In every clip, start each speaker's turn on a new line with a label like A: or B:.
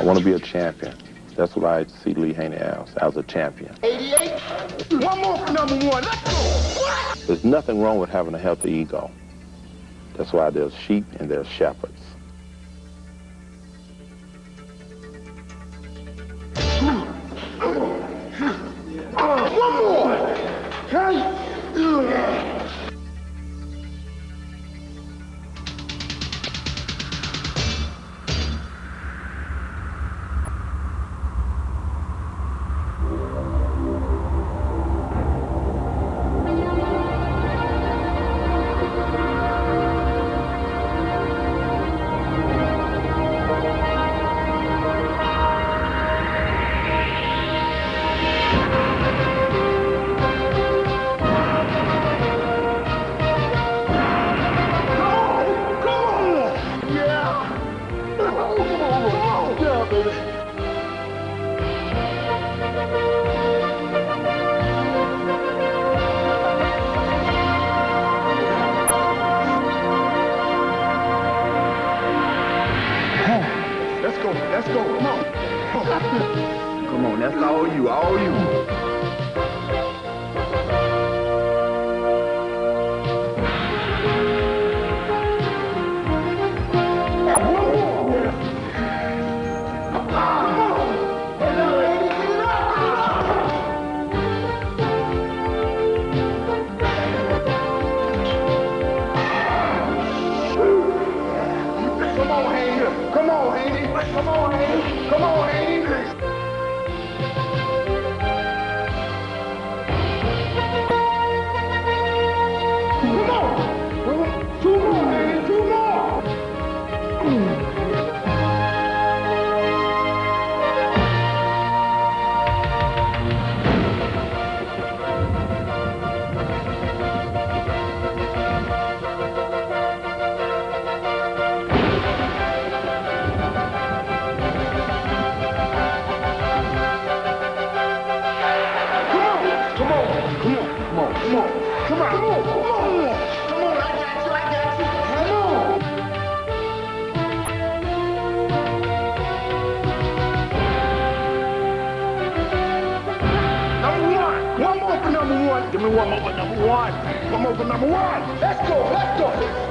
A: want to be a champion. That's what I see Lee Haney as a champion.
B: 88. One more for number one. Let's go. What?
A: There's nothing wrong with having a healthy ego. That's why there's sheep and there's shepherds.
B: One more. Let's go, come on. Come on, that's all you, all you. Come on, Haney. Come on, Haney. Come on, Haney. Come on. 2 more, Haney. 2 more. Come on, I got you. Come on. Number one. One more for number one. Give me one more for number one. One more for number one. Let's go.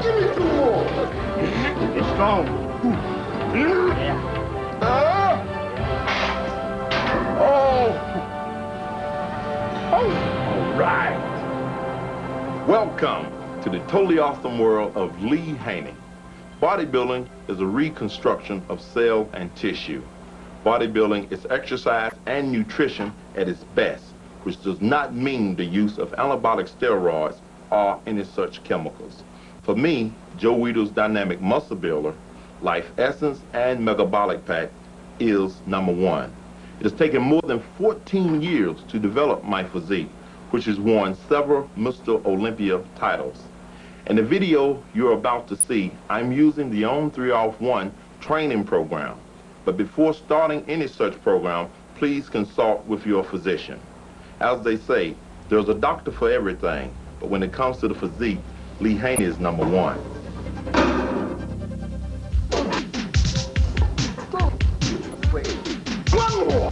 B: Give me 2 more. It's strong. Yeah. All right. Welcome to the totally awesome world of Lee Haney. Bodybuilding is a reconstruction of cell and tissue. Bodybuilding is exercise and nutrition at its best, which does not mean the use of anabolic steroids or any such chemicals. For me, Joe Weidel's Dynamic Muscle Builder, Life Essence, and Metabolic Pack is number one. It has taken more than 14 years to develop my physique, which has won several Mr. Olympia titles. In the video you're about to see, I'm using the On 3 Off 1 training program. But before starting any such program, please consult with your physician. As they say, there's a doctor for everything, but when it comes to the physique, Lee Haney is number one. One more!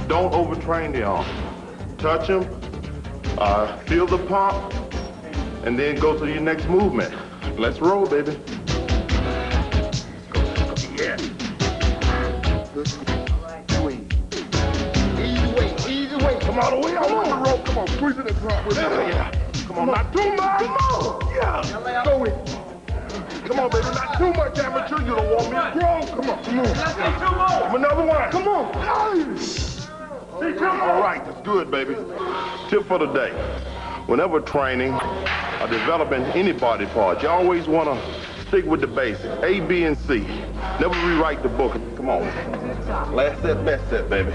B: Don't overtrain the arm. Touch them, feel the pump, and then go to your next movement. Let's roll, baby. Yeah. Easy way. Come all the way out on the rope. Come on, squeeze it and drop with it. Yeah. Come on, not too much. Come on. Yeah. Go in. Come on, baby, not too much amateur. You don't want me to grow. Come on. Come another one. Come on. All right, that's good, baby. Tip for the day. Whenever training or developing any body part, you always want to stick with the basics. A, B, and C. Never rewrite the book. Come on. Last set, best set, baby.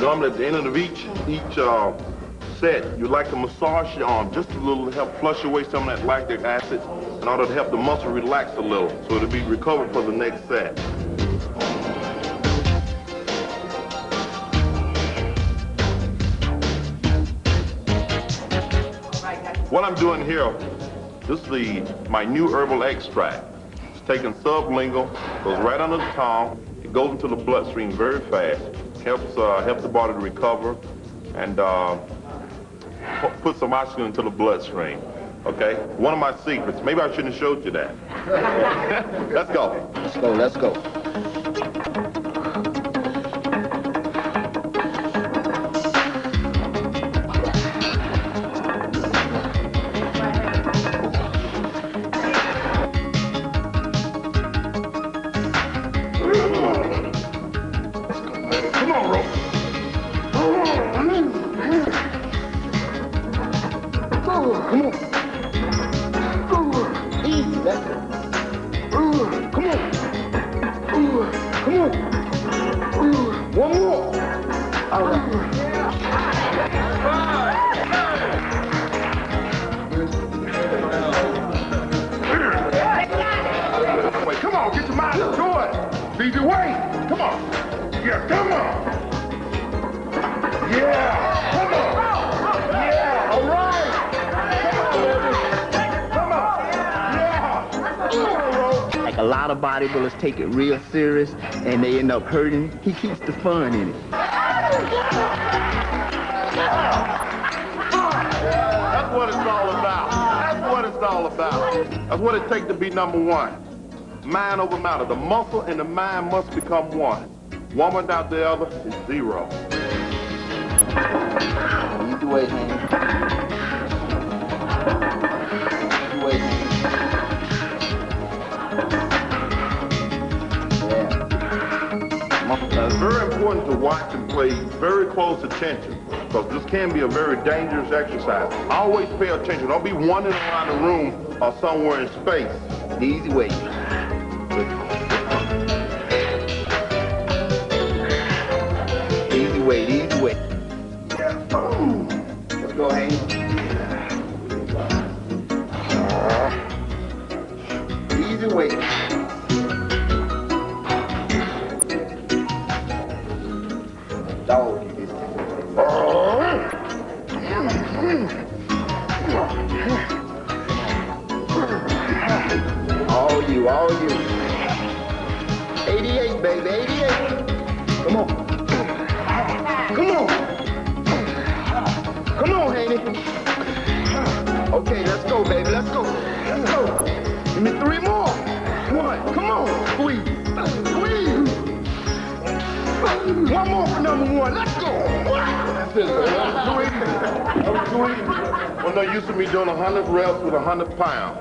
B: Normally at the end of each set, you like to massage your arm just a little to help flush away some of that lactic acid in order to help the muscle relax a little so it'll be recovered for the next set. What I'm doing here, this is my new herbal extract. It's taken sublingual, goes right under the tongue, it goes into the bloodstream very fast. Helps the body to recover and put some oxygen into the bloodstream. Okay? One of my secrets. Maybe I shouldn't have showed you that. Let's go.
C: Let's go, let's go.
D: A lot of bodybuilders take it real serious and they end up hurting. He keeps the fun in it.
B: That's what it's all about. That's what it's all about. That's what it takes to be number one. Mind over matter. The muscle and the mind must become one. One without the other is zero.
C: Easy way, Haney. Easy way, Haney.
B: It's very important to watch and pay very close attention because this can be a very dangerous exercise. Always pay attention. Don't be wandering around the room or somewhere in space.
C: Easy way. Easy way, easy way. Let's go, Haney. Easy way. Dog, you just all you. 88, baby, 88. Come on. Come on. Come on, Haney. Okay, let's go, baby, let's go. Let's go. Give me 3 more. One, come on, squeeze. Squeeze. 1 more for number 1, let's go.
B: That's it, man. That was too easy. Well, no use of me doing 100 reps with 100 pounds.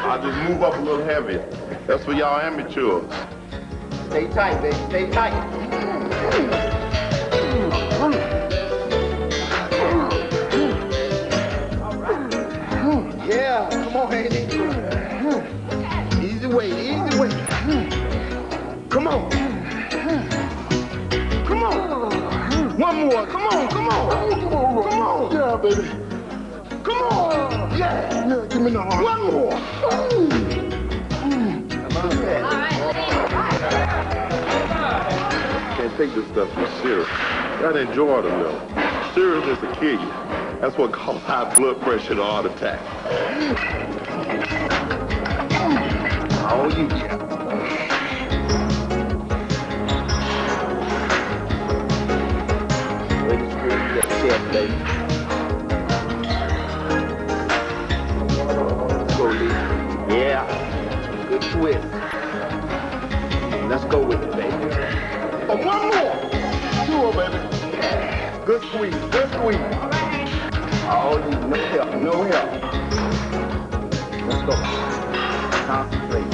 B: I'll just move up a little heavier. That's for y'all amateurs.
C: Stay tight, baby, stay tight. Yeah, come on, Haney. Easy way, easy way. Come on. Come on. 1 more, come on, come on. Come on.
B: Yeah, baby.
C: Come on. Yeah.
B: Yeah, give me another
C: 1 more.
B: Can't take this stuff too serious. You gotta enjoy it a little. Seriousness will kill you. That's what causes high blood pressure and a heart attack.
C: Oh, you chest, baby. Go, Lee. Yeah. Good twist. Let's go with it, baby.
B: Oh, 1 more. Sure, baby.
C: Good squeeze, good squeeze. Oh, you no help, no help.
D: let's go. Concentrate.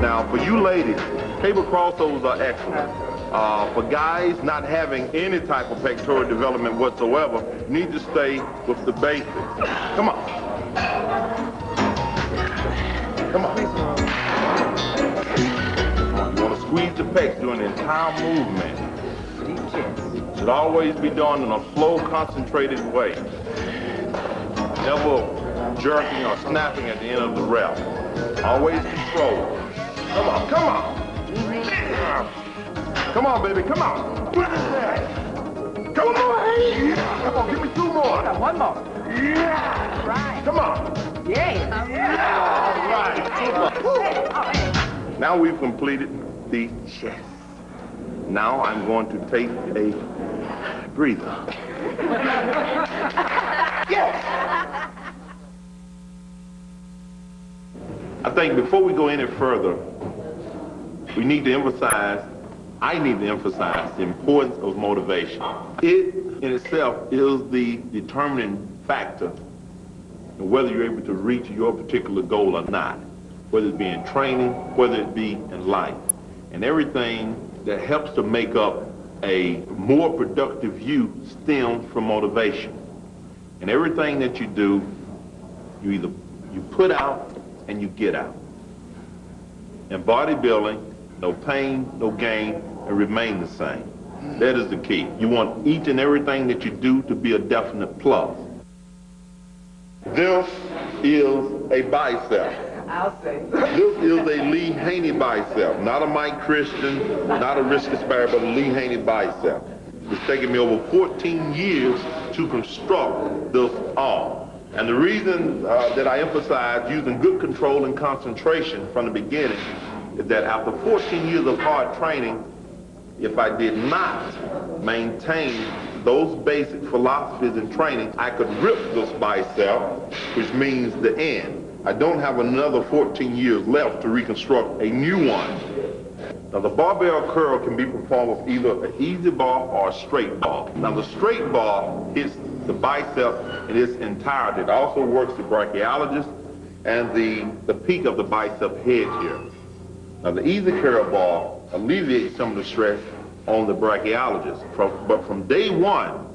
B: Now, for you ladies, cable crossovers are excellent. For guys not having any type of pectoral development whatsoever, you need to stay with the basics. Come on. Come on. You want to squeeze the pecs during the entire movement. Should always be done in a slow, concentrated way. Never jerking or snapping at the end of the rep. Always control. Come on, come on. Come on, baby, come on. Come on, hey. Come on, give me two more.
E: One more.
B: Yeah.
E: Right.
B: Come on.
E: Yeah.
B: All right. Now we've completed the chest. Now I'm going to take a breather. Yes. I think before we go any further, we need to emphasize, I need to emphasize the importance of motivation. It in itself is the determining factor in whether you're able to reach your particular goal or not, whether it be in training, whether it be in life. And everything that helps to make up a more productive you stems from motivation. And everything that you do, you put out and you get out. In bodybuilding, no pain, no gain, and remain the same. That is the key. You want each and everything that you do to be a definite plus. This is a bicep.
E: I'll say.
B: This is a Lee Haney bicep, not a Mike Christian, not a Risky Sparrow, but a Lee Haney bicep. It's taken me over 14 years to construct this arm. And the reason that I emphasize using good control and concentration from the beginning is that after 14 years of hard training, if I did not maintain those basic philosophies in training, I could rip this bicep, which means the end. I don't have another 14 years left to reconstruct a new one. Now the barbell curl can be performed with either an easy bar or a straight bar. Now the straight bar hits the bicep in its entirety. It also works the brachiologist and the peak of the bicep head here. Now the easy curl bar alleviates some of the stress on the brachiologist. But from day one,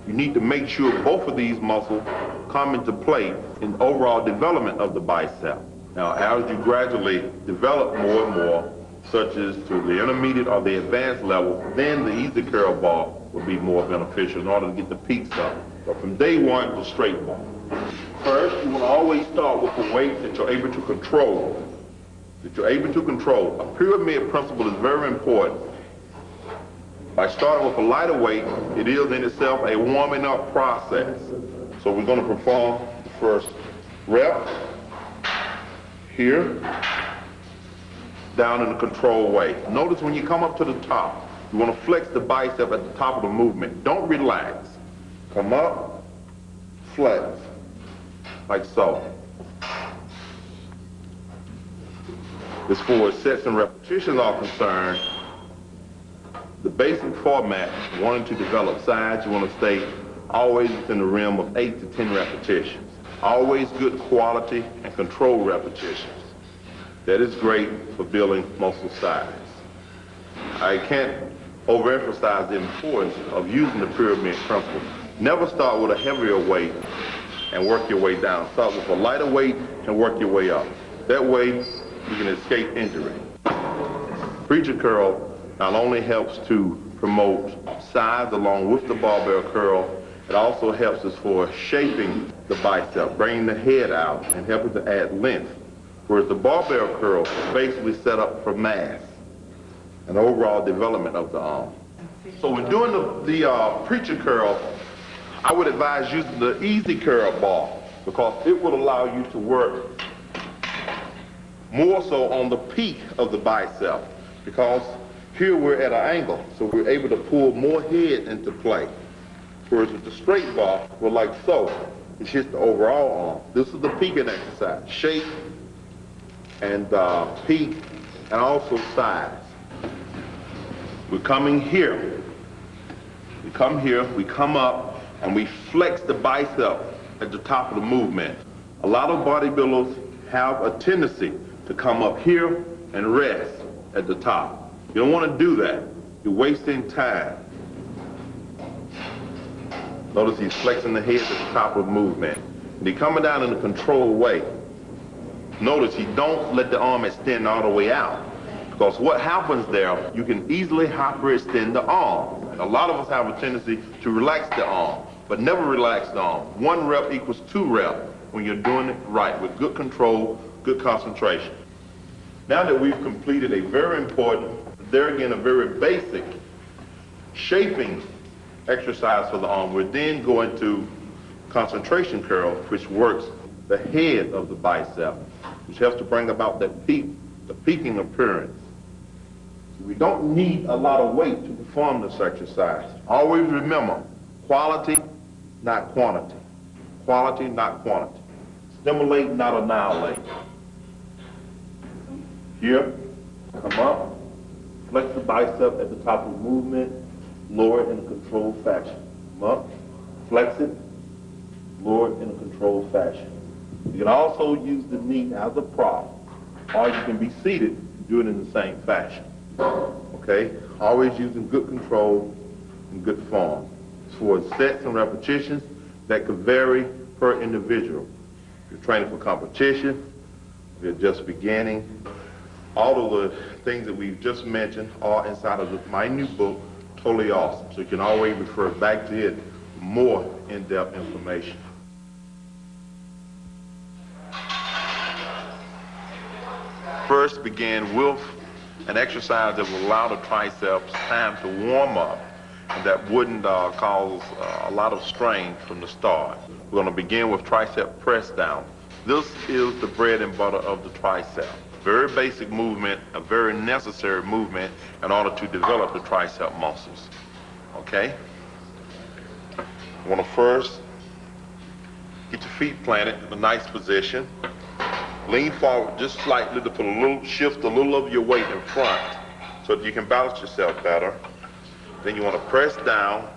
B: you need to make sure both of these muscles come into play in the overall development of the bicep. Now, as you gradually develop more and more, such as to the intermediate or the advanced level, then the easy curl bar will be more beneficial in order to get the peaks up. But from day one, the straight bar. First, you will always start with a weight that you're able to control. A pyramid principle is very important. By starting with a lighter weight, it is in itself a warming up process. So we're going to perform the first rep here, down in a controlled way. Notice when you come up to the top, you want to flex the bicep at the top of the movement. Don't relax. Come up, flex, like so. As far as sets and repetitions are concerned, the basic format, wanting to develop size, you want to stay always within the realm of 8 to 10 repetitions. Always good quality and controlled repetitions. That is great for building muscle size. I can't overemphasize the importance of using the pyramid principle. Never start with a heavier weight and work your way down. Start with a lighter weight and work your way up. That way, you can escape injury. Preacher curl not only helps to promote size along with the barbell curl, it also helps us for shaping the bicep, bringing the head out and helping to add length. Whereas the barbell curl is basically set up for mass and overall development of the arm. So when doing the preacher curl, I would advise using the easy curl bar because it will allow you to work more so on the peak of the bicep because here we're at an angle, so we're able to pull more head into play. Whereas with the straight bar, we're like so. It hits the overall arm. This is the peaking exercise. Shape and peak and also size. We're coming here. We come here, we come up, and we flex the bicep at the top of the movement. A lot of bodybuilders have a tendency to come up here and rest at the top. You don't want to do that. You're wasting time. Notice he's flexing the head at the top of the movement. And he's coming down in a controlled way. Notice you don't let the arm extend all the way out. Because what happens there, you can easily hyperextend the arm. A lot of us have a tendency to relax the arm, but never relax the arm. 1 rep equals 2 reps when you're doing it right, with good control, good concentration. Now that we've completed a very important, there again, a very basic shaping exercise for the arm, we're then going to concentration curl, which works the head of the bicep, which helps to bring about that peak, the peaking appearance. We don't need a lot of weight to perform this exercise. Always remember, quality, not quantity. Quality, not quantity. Stimulate, not annihilate. Here, come up, flex the bicep at the top of the movement, lower it in a controlled fashion. Come up, flex it, lower it in a controlled fashion. You can also use the knee as a prop, or you can be seated and do it in the same fashion. Okay? Always using good control and good form. As far as sets and repetitions, that could vary per individual. If you're training for competition, if you're just beginning, all of the things that we've just mentioned are inside of my new book, Totally Awesome. So you can always refer back to it for more in-depth information. First begin with an exercise that will allow the triceps time to warm up and that wouldn't cause a lot of strain from the start. We're going to begin with tricep press down. This is the bread and butter of the tricep. Very basic movement, a very necessary movement in order to develop the tricep muscles. Okay? You want to first get your feet planted in a nice position. Lean forward just slightly to put shift a little of your weight in front so that you can balance yourself better. Then you want to press down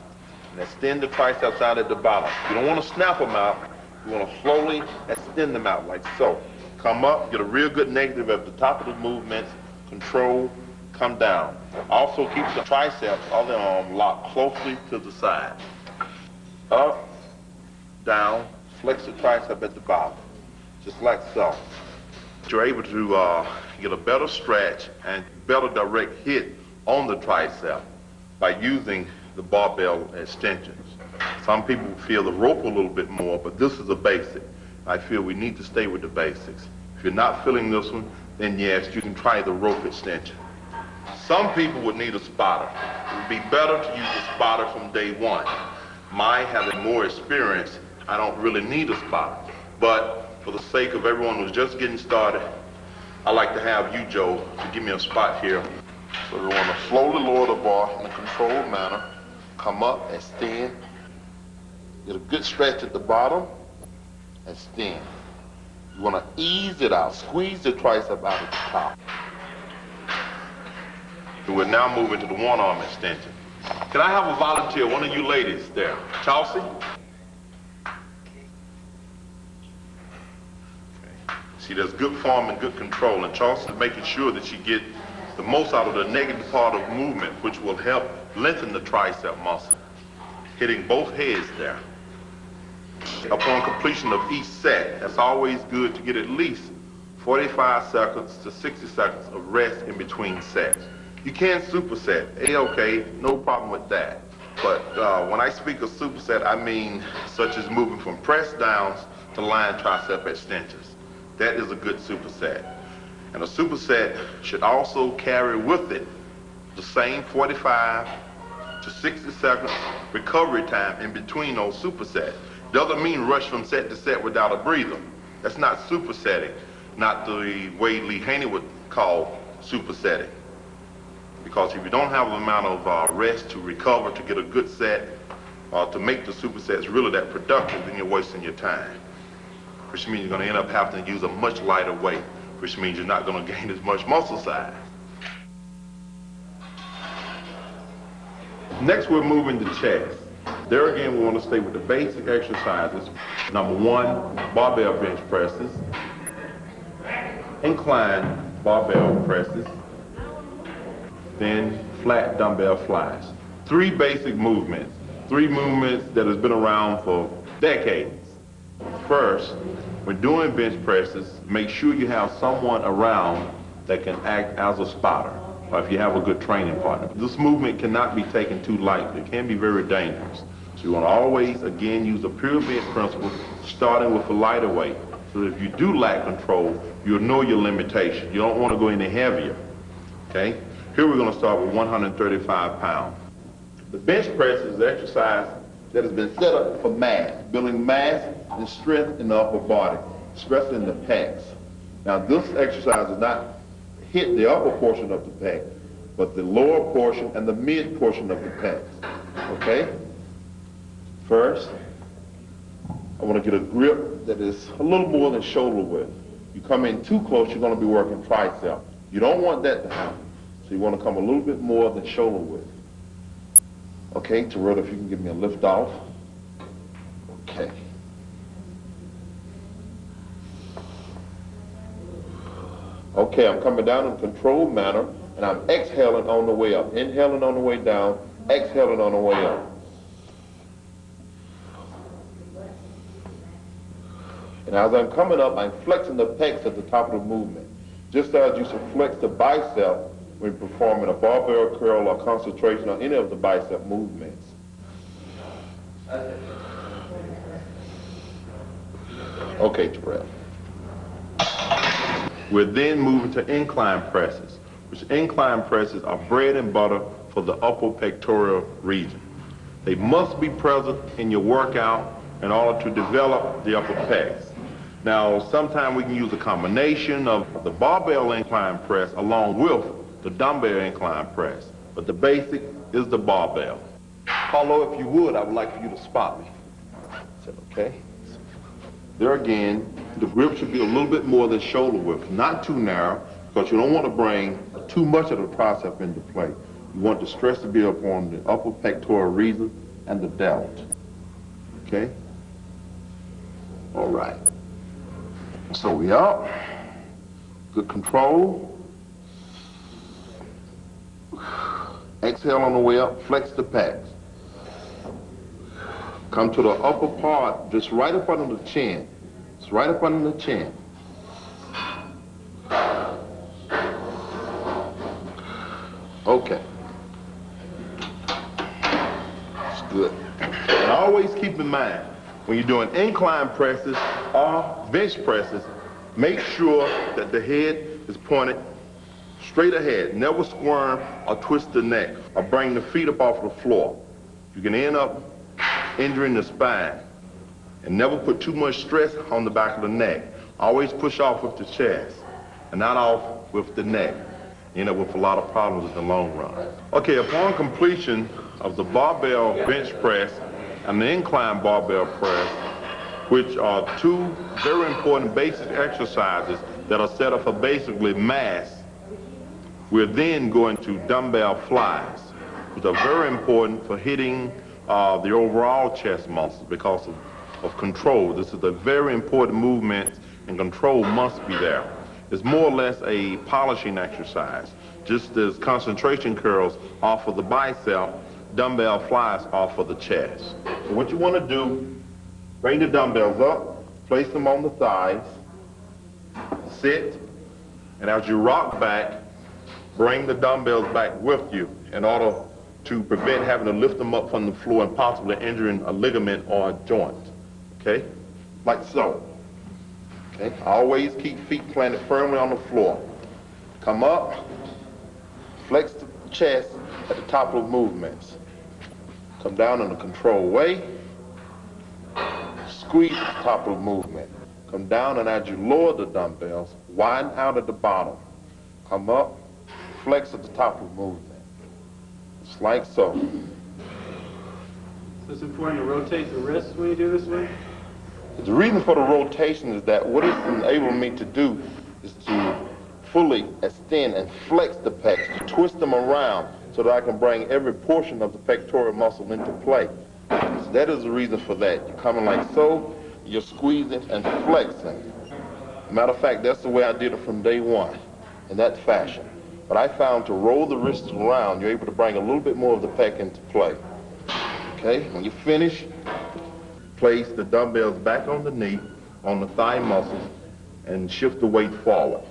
B: and extend the triceps out at the bottom. You don't want to snap them out. You want to slowly extend them out like so. Come up, get a real good negative at the top of the movements, control, come down. Also keep the triceps of the arm locked closely to the side. Up, down, flex the tricep at the bottom, just like so. You're able to get a better stretch and better direct hit on the tricep by using the barbell extensions. Some people feel the rope a little bit more, but this is a basic. I feel we need to stay with the basics. If you're not feeling this one, then yes, you can try the rope extension. Some people would need a spotter. It would be better to use a spotter from day one. My having more experience, I don't really need a spotter. But for the sake of everyone who's just getting started, I'd like to have you, Joe, to give me a spot here. So we want to slowly lower the bar in a controlled manner. Come up, extend. Get a good stretch at the bottom, extend. You want to ease it out, squeeze the tricep out at the top. And we're now moving to the one-arm extension. Can I have a volunteer, one of you ladies there? Chelsea? See, there's good form and good control, and Charles is making sure that she gets the most out of the negative part of movement, which will help lengthen the tricep muscle. Hitting both heads there. Upon completion of each set, that's always good to get at least 45 seconds to 60 seconds of rest in between sets. You can superset, A-okay, no problem with that. But when I speak of superset, I mean such as moving from press downs to line tricep extensions. That is a good superset. And a superset should also carry with it the same 45 to 60 seconds recovery time in between those supersets. Doesn't mean rush from set to set without a breather. That's not supersetting, not the way Haney would call supersetting. Because if you don't have the amount of rest to recover, to get a good set, to make the supersets really that productive, then you're wasting your time. Which means you're going to end up having to use a much lighter weight, which means you're not going to gain as much muscle size. Next, we're moving the chest. There again, we want to stay with the basic exercises. Number one, barbell bench presses, incline barbell presses, then flat dumbbell flies. Three basic movements. Three movements that has been around for decades. First, when doing bench presses, make sure you have someone around that can act as a spotter, or if you have a good training partner. This movement cannot be taken too lightly. It can be very dangerous. So you want to always, again, use the pure bench principle, starting with a lighter weight. So that if you do lack control, you'll know your limitation. You don't want to go any heavier, okay? Here we're going to start with 135 pounds. The bench press is an exercise that has been set up for mass, building mass and strength in the upper body, stressing the pecs. Now this exercise does not hit the upper portion of the pec, but the lower portion and the mid portion of the pecs, okay? First, I want to get a grip that is a little more than shoulder width. You come in too close, you're going to be working tricep. You don't want that to happen, so you want to come a little bit more than shoulder width. Okay, Terrell, if you can give me a lift off. Okay. Okay, I'm coming down in a controlled manner, and I'm exhaling on the way up. Inhaling on the way down, exhaling on the way up. And as I'm coming up, I'm flexing the pecs at the top of the movement, just as you should flex the bicep when performing a barbell curl or concentration on any of the bicep movements. Okay, Terrell. We're then moving to incline presses, which incline presses are bread and butter for the upper pectoral region. They must be present in your workout in order to develop the upper pecs. Now, sometimes we can use a combination of the barbell incline press along with the dumbbell incline press, but the basic is the barbell. Although, if you would, I would like for you to spot me. I said, okay. There again, the grip should be a little bit more than shoulder width, not too narrow, because you don't want to bring too much of the tricep into play. You want the stress to be upon the upper pectoral region and the delt. Okay? All right. So we up. Good control. Exhale on the way up, flex the pecs. Come to the upper part, just right up under the chin. It's right up under the chin. Okay. That's good. And always keep in mind, when you're doing incline presses or bench presses, make sure that the head is pointed straight ahead. Never squirm or twist the neck or bring the feet up off the floor. You can end up injuring the spine. And never put too much stress on the back of the neck. Always push off with the chest and not off with the neck. You end up with a lot of problems in the long run. Okay, upon completion of the barbell bench press and the incline barbell press, which are two very important basic exercises that are set up for basically mass, we're then going to dumbbell flies, which are very important for hitting the overall chest muscles because of control. This is a very important movement, and control must be there. It's more or less a polishing exercise. Just as concentration curls are for the bicep, dumbbell flies are for the chest. So what you want to do, bring the dumbbells up, place them on the thighs, sit, and as you rock back, bring the dumbbells back with you in order to prevent having to lift them up from the floor and possibly injuring a ligament or a joint. Okay? Like so. Okay? Always keep feet planted firmly on the floor. Come up, flex the chest at the top of movements. Come down in a controlled way. Squeeze at the top of the movement. Come down, and as you lower the dumbbells, widen out at the bottom. Come up, flex at the top of the movement. Just like so.
E: So it's important to rotate the wrists when you do this way?
B: The reason for the rotation is that what it's enabling me to do is to fully extend and flex the pecs, twist them around so that I can bring every portion of the pectoral muscle into play. So that is the reason for that. You're coming like so, you're squeezing and flexing. Matter of fact, that's the way I did it from day one, in that fashion. But I found to roll the wrists around, you're able to bring a little bit more of the pec into play. Okay, when you finish, place the dumbbells back on the knee, on the thigh muscles, and shift the weight forward.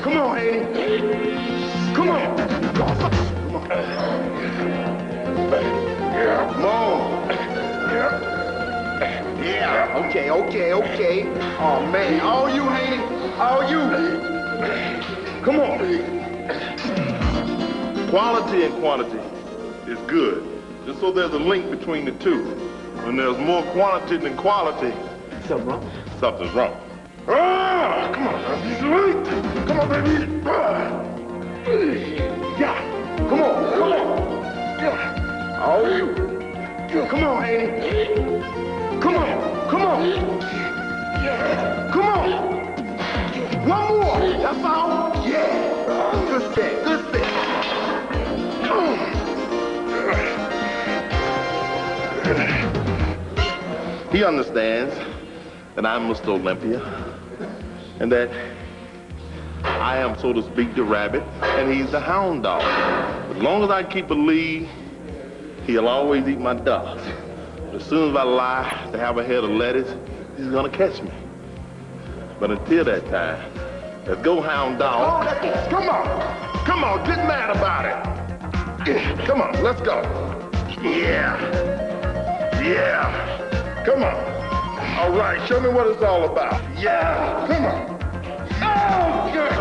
C: Come on, Haney. Come on. Come on. Yeah, come on. Yeah. Okay. Oh, man. All you, Haney. All you. Come on.
B: Quality and quantity is good. Just so there's a link between the two. When there's more quantity than quality, something's wrong.
C: Ah, come on, sweet. Come on, baby. Yeah. Come on. Yeah. All you. Come on, Haney. Come on. Yeah. Come on. One more. That's all. Yeah. Good set.
B: He understands that I'm Mr. Olympia, and that I am, so to speak, the rabbit, and he's the hound dog. As long as I keep a lead, he'll always eat my dust. But as soon as I lie to have a head of lettuce, he's gonna catch me. But until that time, let's go, hound dog.
C: Come on, get mad about it. Come on, let's go. Yeah. Come on.
B: All right, show me what it's all about.
C: Yeah. Come on. Oh, good.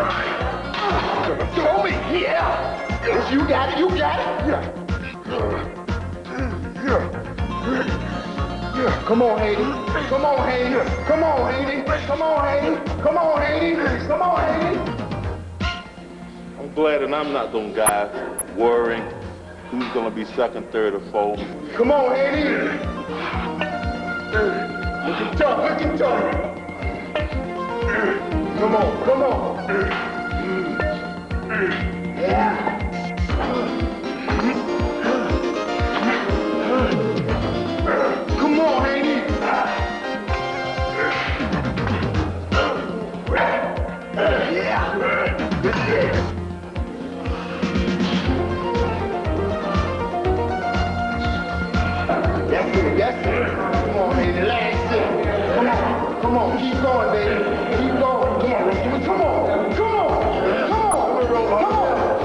C: Show me. Yeah. Yes, you got it. Yeah. Come on, Haney.
B: I'm glad that I'm not those guys worrying who's gonna be second, third, or fourth.
C: Come on, Haney. Looking tough. Come on. Yeah. Come on, Haney. Yeah. That's it. Come on, Haney. Last it. Come on. Keep going, baby. Keep going. Come on, let's do it.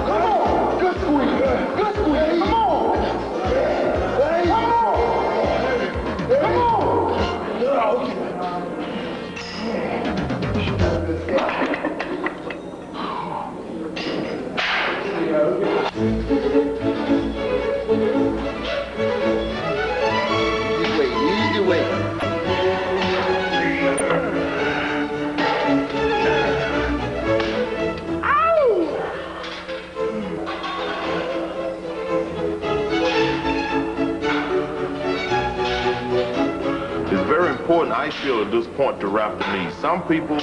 C: Come on. Good squeeze. Come on. Easy way.
B: I feel at this point to wrap the knee. Some people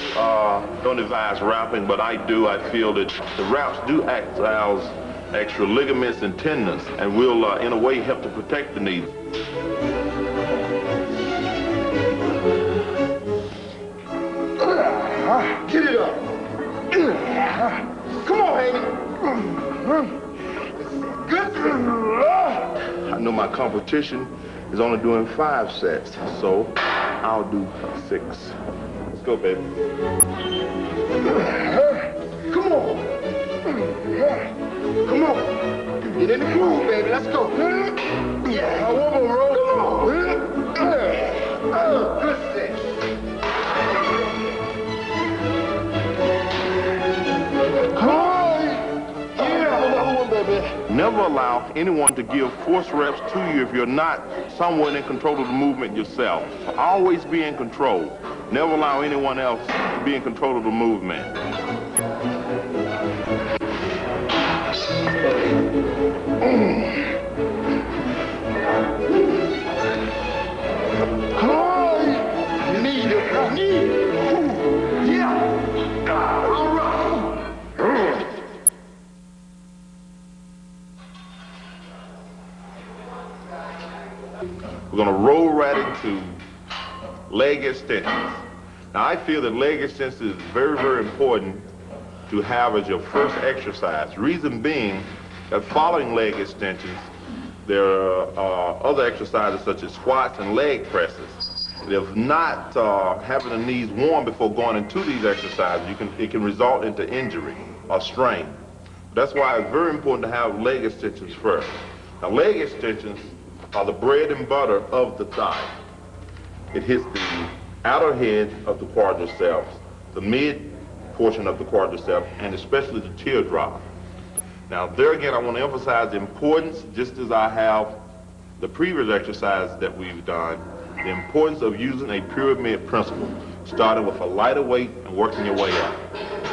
B: don't advise wrapping, but I do. I feel that the wraps do act as extra ligaments and tendons and will, in a way, help to protect the knee.
C: Get it up. Come on, Haney. Good.
B: I know my competition is only doing 5 sets, so I'll do 6. Let's go, baby.
C: Come on. Get in the groove, baby. Let's go. Yeah. One more roll. Come on. Good set.
B: Never allow anyone to give force reps to you if you're not somewhat in control of the movement yourself. Always be in control. Never allow anyone else to be in control of the movement. We're going to roll right into leg extensions. Now, I feel that leg extensions is very, very important to have as your first exercise. Reason being that following leg extensions, there are other exercises such as squats and leg presses. If not having the knees warm before going into these exercises, it can result into injury or strain. That's why it's very important to have leg extensions first. Now, leg extensions are the bread and butter of the thigh. It hits the outer head of the quadriceps, the mid portion of the quadriceps, and especially the teardrop. Now, there again, I want to emphasize the importance, just as I have the previous exercise that we've done, the importance of using a pyramid principle, starting with a lighter weight and working your way up.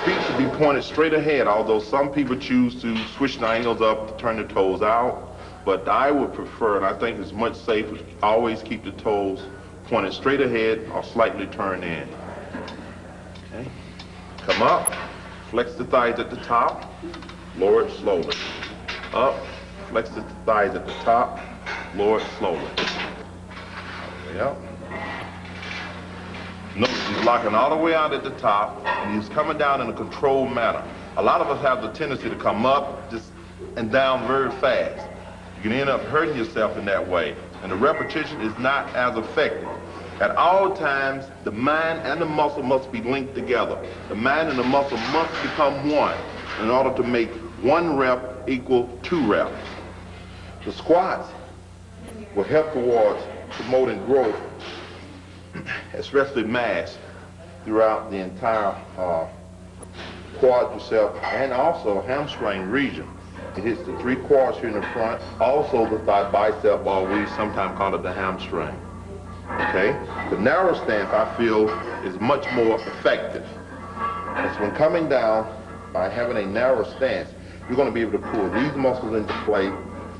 B: Feet should be pointed straight ahead, although some people choose to switch the angles up to turn the toes out. But I would prefer, and I think it's much safer, to always keep the toes pointed straight ahead or slightly turned in. Okay. Come up, flex the thighs at the top, lower it slowly. Up, flex the thighs at the top, lower it slowly. Way up. Notice he's locking all the way out at the top, and he's coming down in a controlled manner. A lot of us have the tendency to come up and down very fast. You can end up hurting yourself in that way, and the repetition is not as effective. At all times, the mind and the muscle must be linked together. The mind and the muscle must become one in order to make 1 rep equal 2 reps. The squats will help towards promoting growth, especially mass, throughout the entire quadricep and also hamstring region. It hits the 3 quads here in the front, also the thigh bicep, or we sometimes call it the hamstring. Okay? The narrow stance, I feel, is much more effective. Because when coming down, by having a narrow stance, you're going to be able to pull these muscles into play,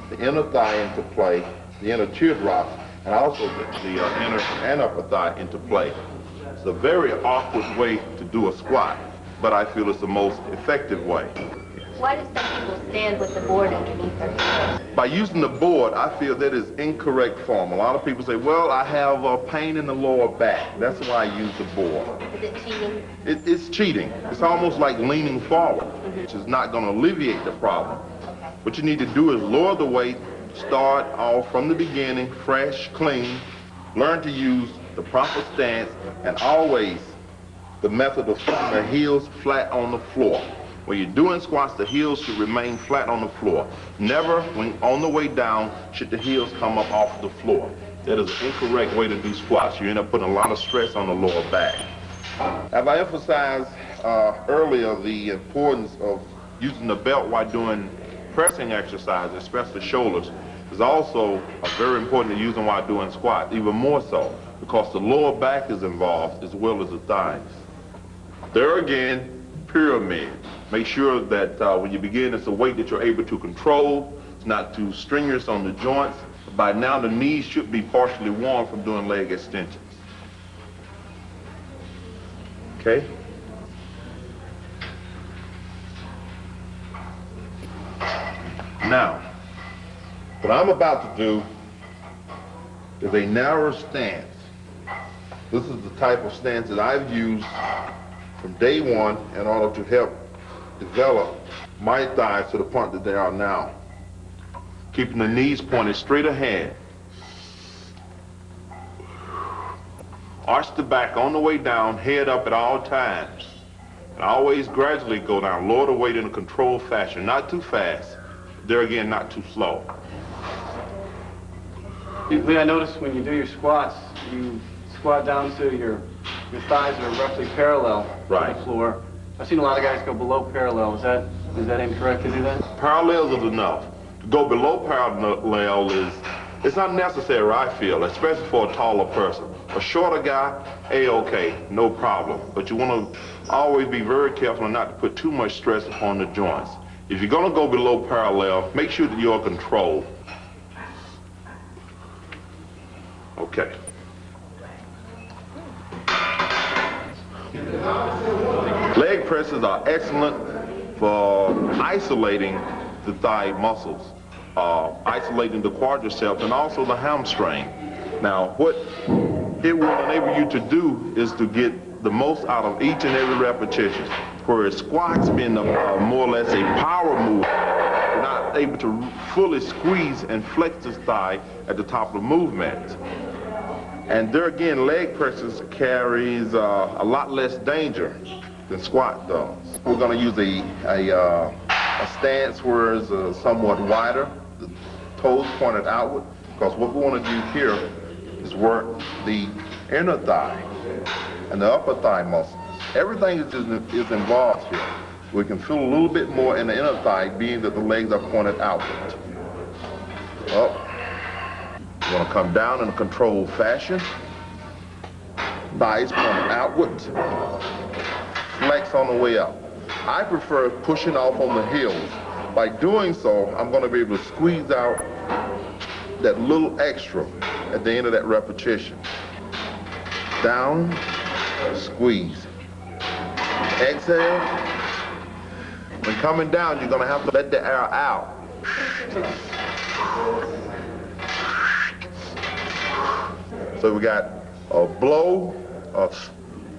B: the inner thigh into play, the inner teardrops, and also the inner and upper thigh into play. It's a very awkward way to do a squat, but I feel it's the most effective way.
F: Why do some people stand with the board underneath their head?
B: By using the board, I feel that is incorrect form. A lot of people say, well, I have pain in the lower back. That's why I use the board.
F: Is it cheating?
B: It's cheating. It's almost like leaning forward, which is not going to alleviate the problem.
F: Okay.
B: What you need to do is lower the weight, start off from the beginning, fresh, clean, learn to use the proper stance, and always the method of putting the heels flat on the floor. When you're doing squats, the heels should remain flat on the floor. Never, when on the way down, should the heels come up off the floor. That is an incorrect way to do squats. You end up putting a lot of stress on the lower back. As I emphasized earlier, the importance of using the belt while doing pressing exercises, especially shoulders, is also very important to use them while doing squats, even more so, because the lower back is involved as well as the thighs. There again, pyramid. Make sure that when you begin, it's a weight that you're able to control. It's not too strenuous on the joints. By now, the knees should be partially warm from doing leg extensions. Okay? Now, what I'm about to do is a narrow stance. This is the type of stance that I've used from day one in order to help develop my thighs to the point that they are now. Keeping the knees pointed straight ahead. Arch the back on the way down, head up at all times. And always gradually go down. Lower the weight in a controlled fashion, not too fast. There again, not too slow.
E: Lee, I noticed when you do your squats, you squat down so your thighs are roughly parallel to the floor. I've seen a lot of guys go below parallel. Is that incorrect to do that?
B: Parallels is enough. To go below parallel it's not necessary, I feel, especially for a taller person. A shorter guy, A-okay, no problem. But you want to always be very careful not to put too much stress upon the joints. If you're going to go below parallel, make sure that you're controlled. Okay. Leg presses are excellent for isolating the thigh muscles, isolating the quadriceps and also the hamstring. Now, what it will enable you to do is to get the most out of each and every repetition. Whereas squats being more or less a power move, you're not able to fully squeeze and flex this thigh at the top of the movement. And there again, leg presses carries a lot less danger than squat does. We're going to use a stance where it's somewhat wider, the toes pointed outward, because what we want to do here is work the inner thigh and the upper thigh muscles. Everything is involved here. We can feel a little bit more in the inner thigh, being that the legs are pointed outward. Up. You want to come down in a controlled fashion. Thighs pointed outward. Flex on the way up. I prefer pushing off on the heels. By doing so, I'm going to be able to squeeze out that little extra at the end of that repetition. Down, squeeze. Exhale. When coming down, you're going to have to let the air out. So we got a blow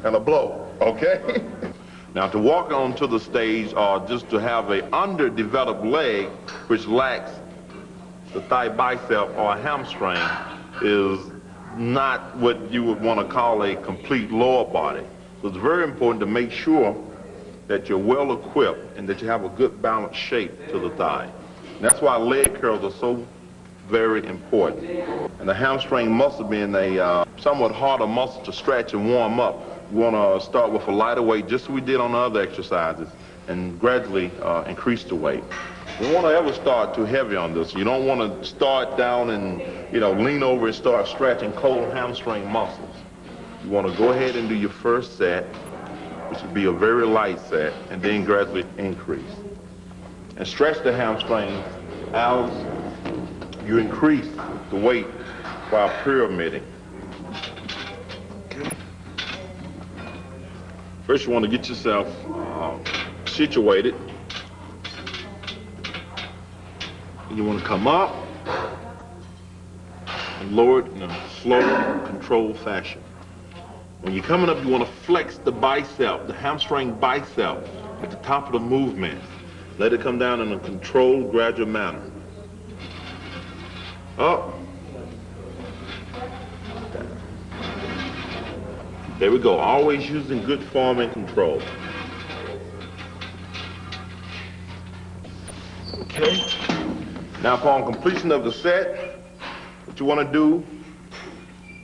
B: and a blow, okay? Now to walk onto the stage or just to have an underdeveloped leg which lacks the thigh bicep or a hamstring is not what you would want to call a complete lower body. So it's very important to make sure that you're well equipped and that you have a good balanced shape to the thigh. And that's why leg curls are so very important. And the hamstring muscle being a somewhat harder muscle to stretch and warm up, you want to start with a lighter weight, just as we did on the other exercises, and gradually increase the weight. You don't want to ever start too heavy on this. You don't want to start down and, lean over and start stretching cold hamstring muscles. You want to go ahead and do your first set, which would be a very light set, and then gradually increase. And stretch the hamstrings as you increase the weight while pyramiding. First, you want to get yourself situated. And you want to come up and lower it in a slow, controlled fashion. When you're coming up, you want to flex the bicep, the hamstring bicep at the top of the movement. Let it come down in a controlled, gradual manner. Up. There we go. Always using good form and control. Okay. Now upon completion of the set, what you want to do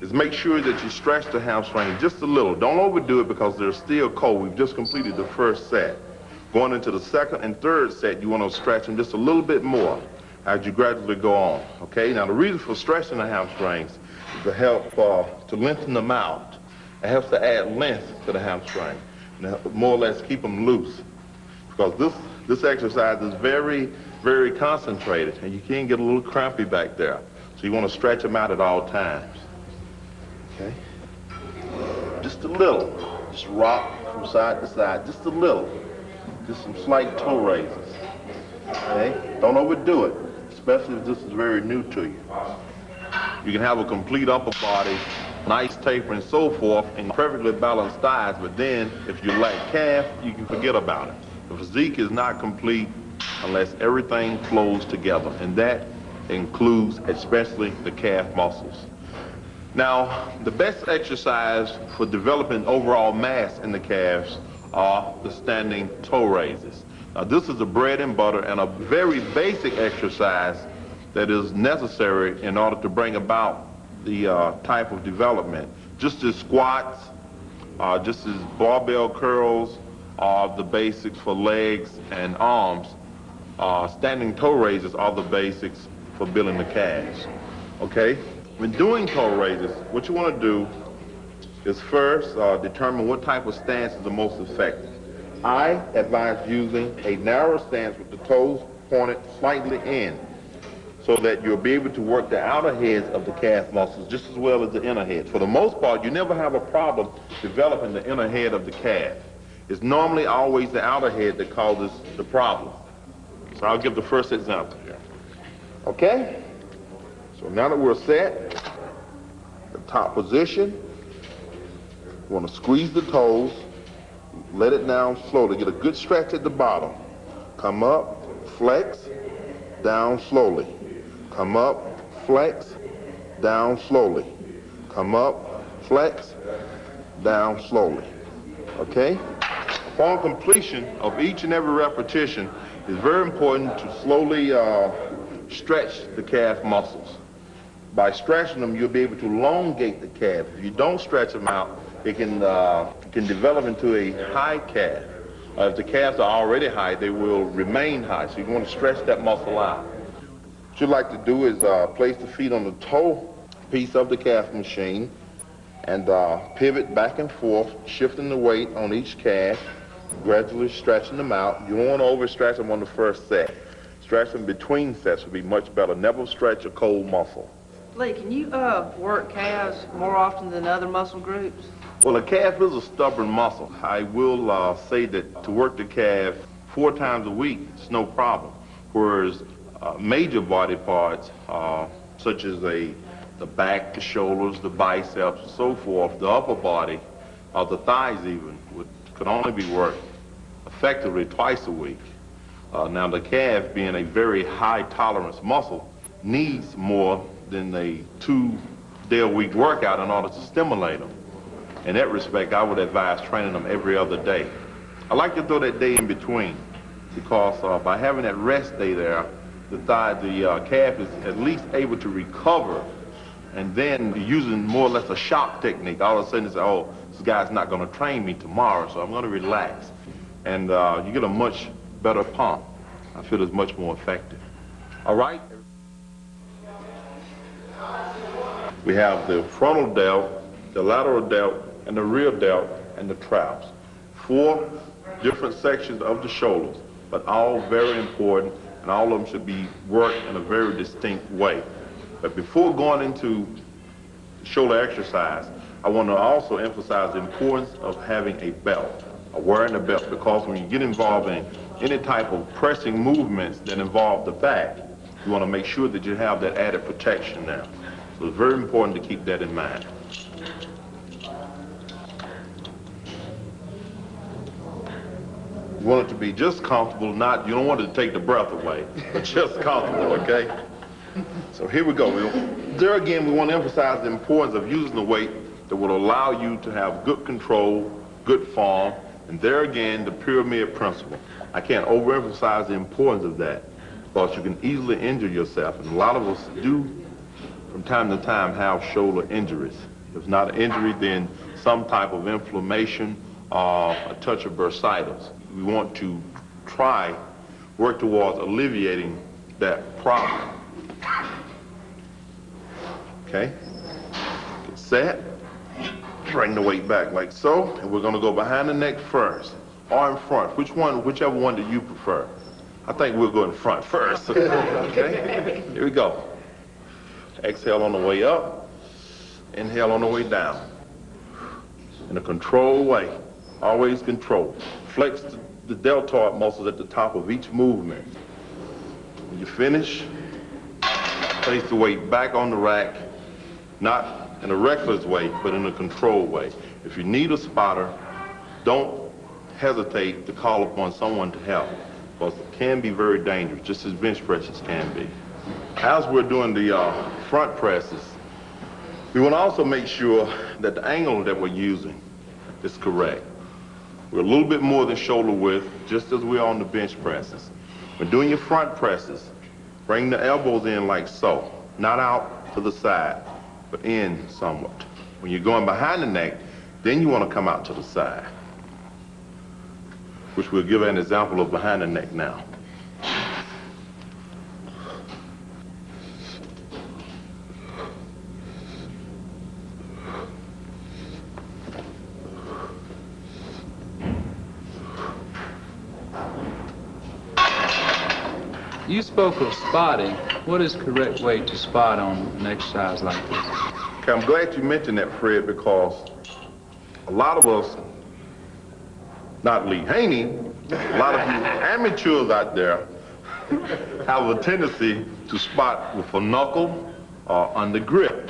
B: is make sure that you stretch the hamstring just a little. Don't overdo it because they're still cold. We've just completed the first set. Going into the second and third set, you want to stretch them just a little bit more as you gradually go on. Okay, now the reason for stretching the hamstrings is to help to lengthen them out. It helps to add length to the hamstring, and more or less keep them loose. Because this exercise is very, very concentrated, and you can get a little crampy back there. So you want to stretch them out at all times. Okay? Just a little. Just rock from side to side, just a little. Just some slight toe raises. Okay? Don't overdo it, especially if this is very new to you. You can have a complete upper body, nice taper and so forth, and perfectly balanced thighs, but then if you lack calf, you can forget about it. The physique is not complete unless everything flows together, and that includes especially the calf muscles. Now, the best exercise for developing overall mass in the calves are the standing toe raises. Now, this is the bread and butter and a very basic exercise that is necessary in order to bring about the type of development. Just as squats, just as barbell curls are the basics for legs and arms, standing toe raises are the basics for building the calves. Okay? When doing toe raises, what you want to do is first determine what type of stance is the most effective. I advise using a narrow stance with the toes pointed slightly in, so that you'll be able to work the outer heads of the calf muscles just as well as the inner heads. For the most part, you never have a problem developing the inner head of the calf. It's normally always the outer head that causes the problem. So I'll give the first example here. Okay? So now that we're set, the top position. You want to squeeze the toes, let it down slowly, get a good stretch at the bottom. Come up, flex, down slowly. Come up, flex, down slowly. Come up, flex, down slowly. Okay? Upon completion of each and every repetition, it's very important to slowly stretch the calf muscles. By stretching them, you'll be able to elongate the calf. If you don't stretch them out, it can develop into a high calf. If the calves are already high, they will remain high. So you want to stretch that muscle out. What you'd like to do is place the feet on the toe piece of the calf machine and pivot back and forth, shifting the weight on each calf, gradually stretching them out. You don't want to overstretch them on the first set. Stretch them between sets would be much better. Never stretch a cold muscle.
G: Lee, can you work calves more often than other muscle groups?
B: Well, a calf is a stubborn muscle. I will say that to work the calf 4 times a week, it's no problem. Whereas major body parts, such as the back, the shoulders, the biceps, and so forth, the upper body, the thighs even, could only be worked effectively twice a week. Now, the calf, being a very high tolerance muscle, needs more than a 2-day-a-week workout in order to stimulate them. In that respect, I would advise training them every other day. I like to throw that day in between because by having that rest day there, the calf is at least able to recover, and then using more or less a shock technique. All of a sudden, it's, oh, this guy's not going to train me tomorrow, so I'm going to relax. And you get a much better pump. I feel it's much more effective. All right? We have the frontal delt, the lateral delt, and the rear delt, and the traps. 4 different sections of the shoulders, but all very important, and all of them should be worked in a very distinct way. But before going into shoulder exercise, I want to also emphasize the importance of having a belt, wearing a belt, because when you get involved in any type of pressing movements that involve the back, you want to make sure that you have that added protection now. So it's very important to keep that in mind. You want it to be just comfortable, you don't want it to take the breath away, but just comfortable, okay? So here we go. There again, we want to emphasize the importance of using the weight that will allow you to have good control, good form, and there again, the pyramid principle. I can't overemphasize the importance of that because you can easily injure yourself, and a lot of us do from time to time have shoulder injuries. If not an injury, then some type of inflammation or a touch of bursitis. We want to work towards alleviating that problem. Okay? Get set. Bring the weight back like so, and we're going to go behind the neck first, or in front. Whichever one do you prefer? I think we'll go in front first. Okay? Here we go. Exhale on the way up. Inhale on the way down. In a controlled way. Always control. Flex the deltoid muscles at the top of each movement. When you finish, place the weight back on the rack, not in a reckless way, but in a controlled way. If you need a spotter, don't hesitate to call upon someone to help, because it can be very dangerous, just as bench presses can be. As we're doing the front presses, we want to also make sure that the angle that we're using is correct. We're a little bit more than shoulder width, just as we are on the bench presses. When doing your front presses, bring the elbows in like so, not out to the side, but in somewhat. When you're going behind the neck, then you want to come out to the side, which we'll give an example of behind the neck now.
H: You spoke of spotting. What is the correct way to spot on an exercise like this?
B: Okay, I'm glad you mentioned that, Fred, because a lot of us, not Lee Haney, a lot of you amateurs out there have a tendency to spot with a knuckle or under grip.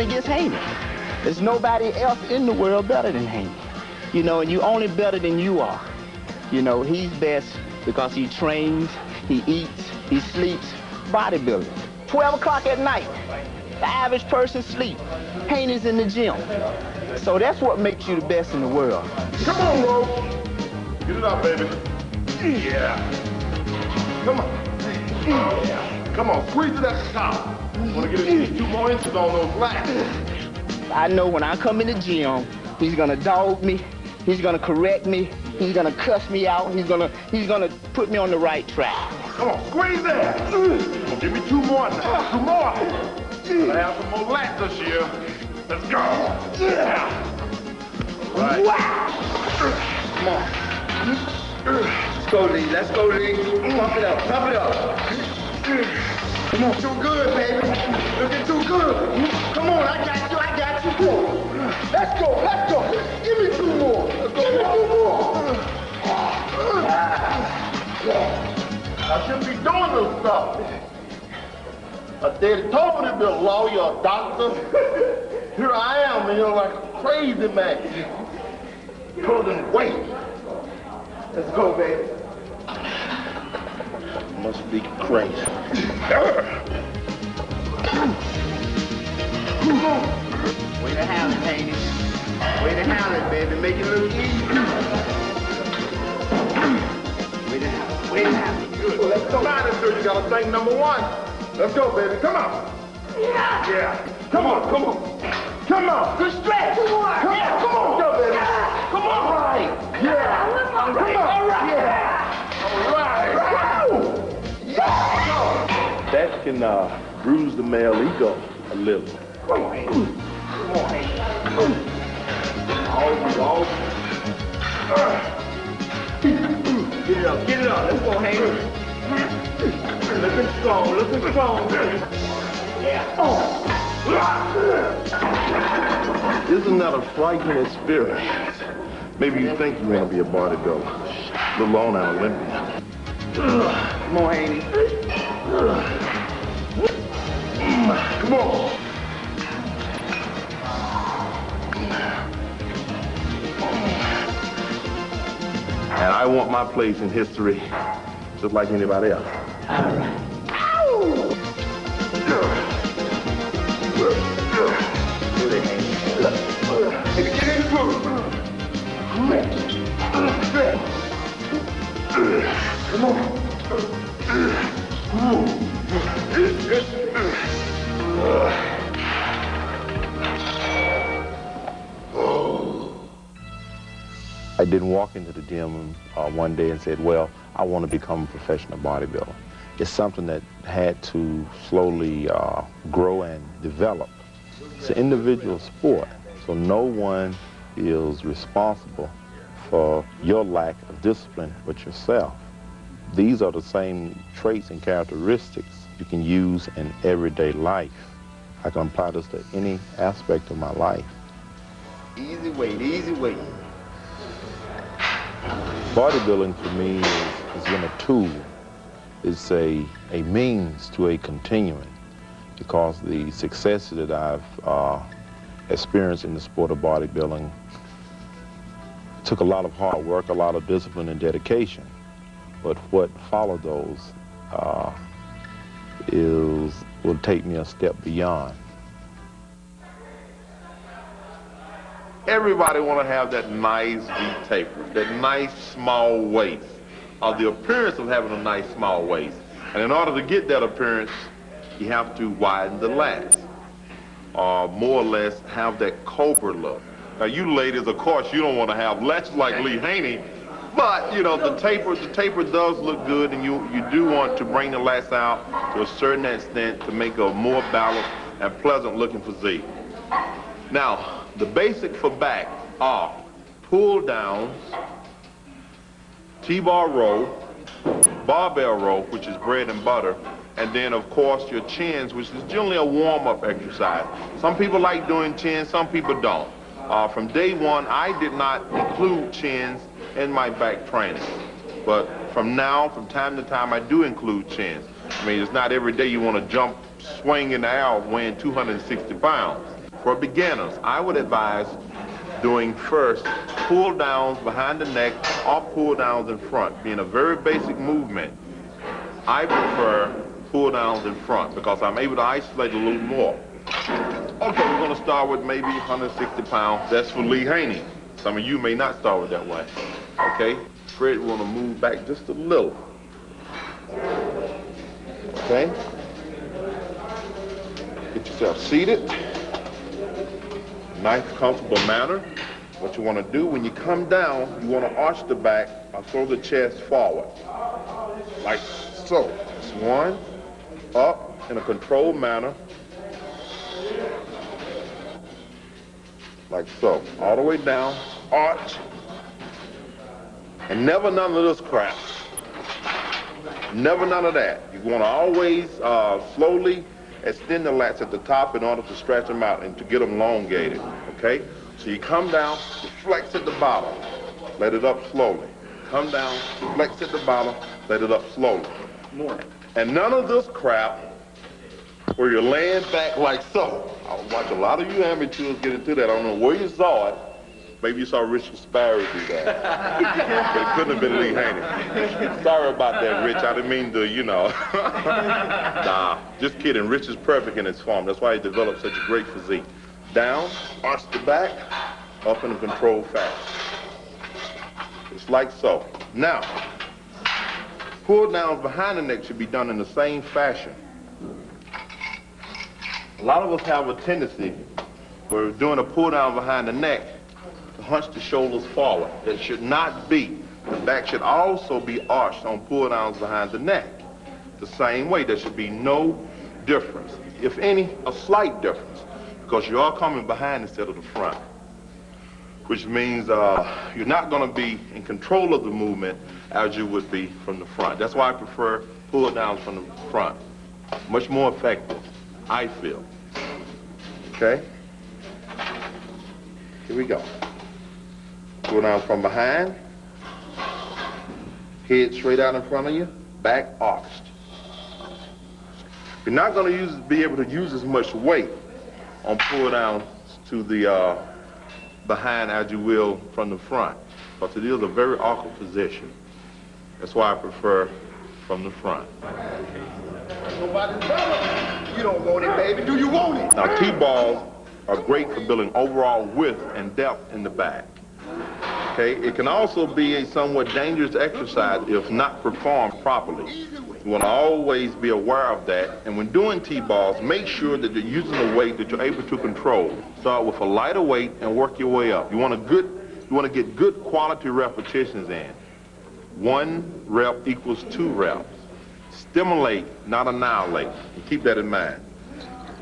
D: going against Haney. There's nobody else in the world better than Haney. You know, and you only better than you are. You know, he's best because he trains, he eats, he sleeps, bodybuilding. 12 o'clock at night, the average person sleeps. Haney's in the gym. So that's what makes you the best in the world.
C: Come on, Ro. Get it up, baby. Yeah. Come on. Yeah. Come on, squeeze it at the top. Want to get at least 2 more inches on those lats.
D: I know when I come in the gym, he's gonna dog me, he's gonna correct me, he's gonna cuss me out, he's gonna put me on the right track.
C: Come on, squeeze that. Give me 2 more now. 2 more. Gotta have some more lats this year. Let's go. Yeah. Right. Come on.
D: Let's go, Lee. Let's go, Lee. Pump it up. Pump it up. Come on.
C: Too good, baby. Looking too good.
D: Come on. I got you. I got you.
C: Let's go. Let's go. Give me 2 more. Give me 2 more. I shouldn't be doing this stuff. They told me to be a lawyer, a doctor. Here I am, you know, like a crazy man. Pulling weight.
D: Let's go, baby.
C: Must be crazy.
D: Way to have it, Haney. Way to have it, baby. Make it look easy. Way to have it. Way to have it.
C: Good. Well, let's go down until you gotta think number 1. Let's go, baby. Come on. Yeah. Come on. Come on. Come on.
D: Good stretch.
C: Come on. Come on. Come on. Go, baby. Come on. All right. Yeah. All right. All right. Yeah. All right. Yeah. That can bruise the male ego a little.
D: Come on, Haney. Come on, Haney.
C: All.
D: Get it up. Get it up. Let's go, Haney.
C: Looking strong. Looking strong, baby.
D: Yeah.
C: Isn't that a frightening experience? Maybe you think you want to be a bodybuilder, let alone an Olympian.
D: Come on, Haney.
C: Come on. And I want my place in history just like anybody else.
D: All right.
C: Maybe get in the groove. Come on.
A: I didn't walk into the gym one day and said, well, I want to become a professional bodybuilder. It's something that had to slowly grow and develop. It's an individual sport, so no one is responsible for your lack of discipline but yourself. These are the same traits and characteristics you can use in everyday life. I can apply this to any aspect of my life.
D: Easy weight, easy weight.
A: Bodybuilding for me has been a tool. It's a means to a continuing, because the successes that I've experienced in the sport of bodybuilding took a lot of hard work, a lot of discipline and dedication. But what followed those will take me a step beyond.
B: Everybody want to have that nice deep taper, that nice small waist, or the appearance of having a nice small waist. And in order to get that appearance, you have to widen the lats, or more or less have that cobra look. Now you ladies, of course, you don't want to have lats like Lee Haney, but you know, the taper does look good, and you do want to bring the lats out to a certain extent to make a more balanced and pleasant looking physique. Now, the basic for back are pull downs, T-bar row, barbell row, which is bread and butter, and then of course your chins, which is generally a warm-up exercise. Some people like doing chins, some people don't. From day one, I did not include chins in my back training. But from time to time, I do include chins. I mean, it's not every day you want to swing in the air weighing 260 pounds. For beginners, I would advise doing first pull downs behind the neck or pull downs in front. Being a very basic movement, I prefer pull downs in front because I'm able to isolate a little more. Okay, we're going to start with maybe 160 pounds. That's for Lee Haney. Some of you may not start with that way. Okay, Fred, we want to move back just a little. Okay, get yourself seated. Nice, comfortable manner. What you want to do when you come down, you want to arch the back or throw the chest forward, like so. Just one, up in a controlled manner, like so. All the way down, arch, and never none of this crap. Never none of that. You want to always slowly extend the lats at the top in order to stretch them out and to get them elongated, okay? So you come down, you flex at the bottom, let it up slowly. Come down, flex at the bottom, let it up slowly. More. And none of this crap where you're laying back like so. I watch a lot of you amateurs get into that. I don't know where you saw it. Maybe you saw Richard Sparrow do that. But it couldn't have been Lee Haney. Sorry about that, Rich. I didn't mean to, you know. Nah, just kidding. Rich is perfect in his form. That's why he developed such a great physique. Down, arch the back, up in a controlled fashion. It's like so. Now, pull downs behind the neck should be done in the same fashion. A lot of us have a tendency, when we're doing a pull down behind the neck, to hunch the shoulders forward. That should not be. The back should also be arched on pull downs behind the neck. The same way, there should be no difference. If any, a slight difference, because you are coming behind instead of the front, which means you're not going to be in control of the movement as you would be from the front. That's why I prefer pull downs from the front. Much more effective, I feel. Okay? Here we go. Pull down from behind. Head straight out in front of you. Back arched. You're not going to be able to use as much weight on pull downs to the behind as you will from the front, but it is a very awkward position. That's why I prefer from the front.
C: You don't want it, baby. Do you want it?
B: Now, T-balls are great for building overall width and depth in the back. Okay, it can also be a somewhat dangerous exercise if not performed properly. You want to always be aware of that, and when doing T-balls, make sure that you're using a weight that you're able to control. Start with a lighter weight and work your way up. You want to get good quality repetitions in. 1 rep equals 2 reps. Stimulate, not annihilate. And keep that in mind.